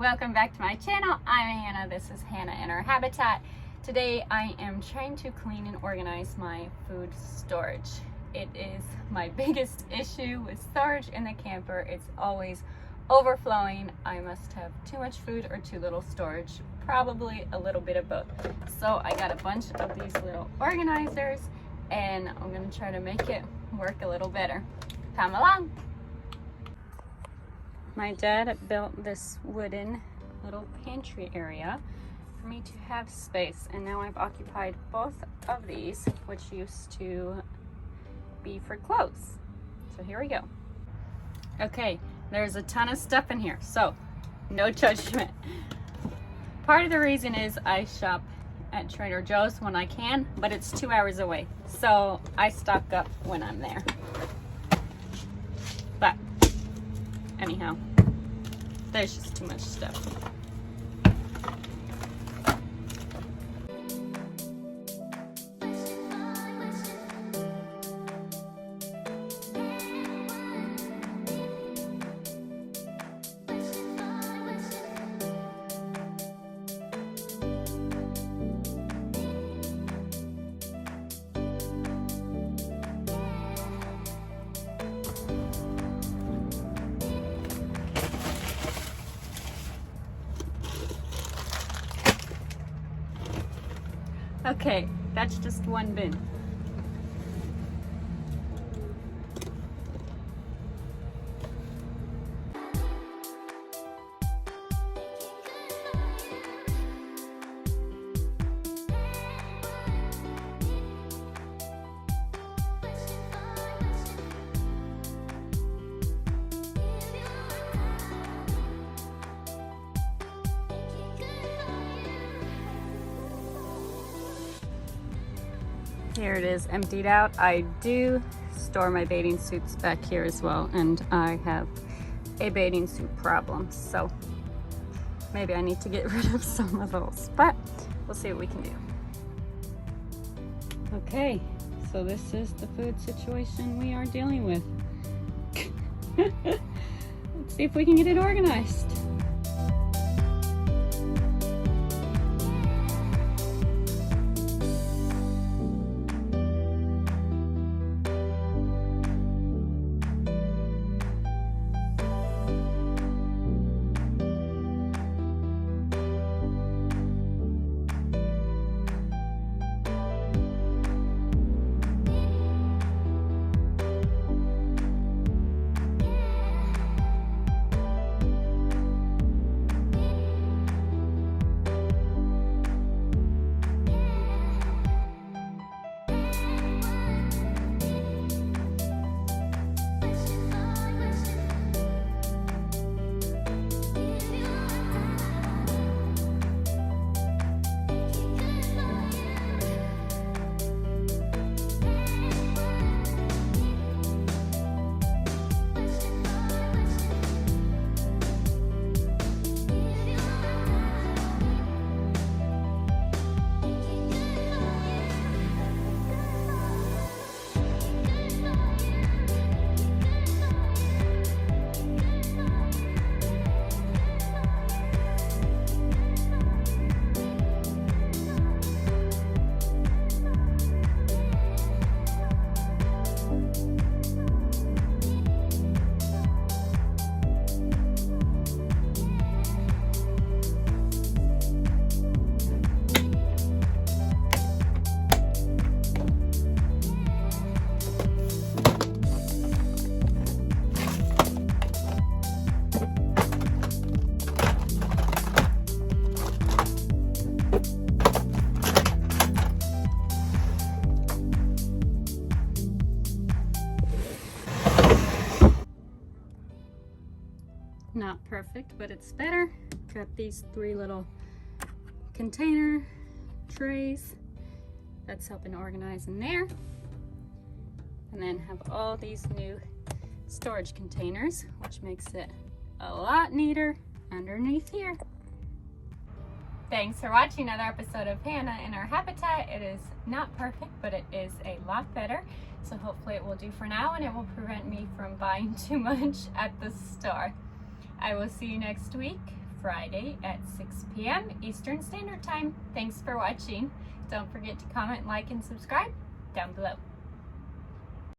Welcome back to my channel. I'm Hannah. This is Hannah in Her Habitat. Today I am trying to clean and organize my food storage. It is my biggest issue with storage in the camper. It's always overflowing. I must have too much food or too little storage, probably a little bit of both. So I got a bunch of these little organizers and I'm going to try to make it work a little better. Come along. My dad built this wooden little pantry area for me to have space, and now I've occupied both of these, which used to be for clothes. So here we go. Okay, there's a ton of stuff in here, so no judgment. Part of the reason is I shop at Trader Joe's when I can, but it's 2 hours away, so I stock up when I'm there. But anyhow, there's just too much stuff. Okay, that's just one bin. Here it is, emptied out. I do store my bathing suits back here as well, and I have a bathing suit problem, so maybe I need to get rid of some of those, but we'll see what we can do. Okay, so this is the food situation we are dealing with. Let's see if we can get it organized. Not perfect, but it's better. Got these 3 little container trays. That's helping organize in there. And then have all these new storage containers, which makes it a lot neater underneath here. Thanks for watching another episode of Hannah in Her Habitat. It is not perfect, but it is a lot better. So hopefully it will do for now, and it will prevent me from buying too much at the store. I will see you next week Friday at 6 p.m. Eastern Standard Time. Thanks for watching. Don't forget to comment, like, and subscribe down below.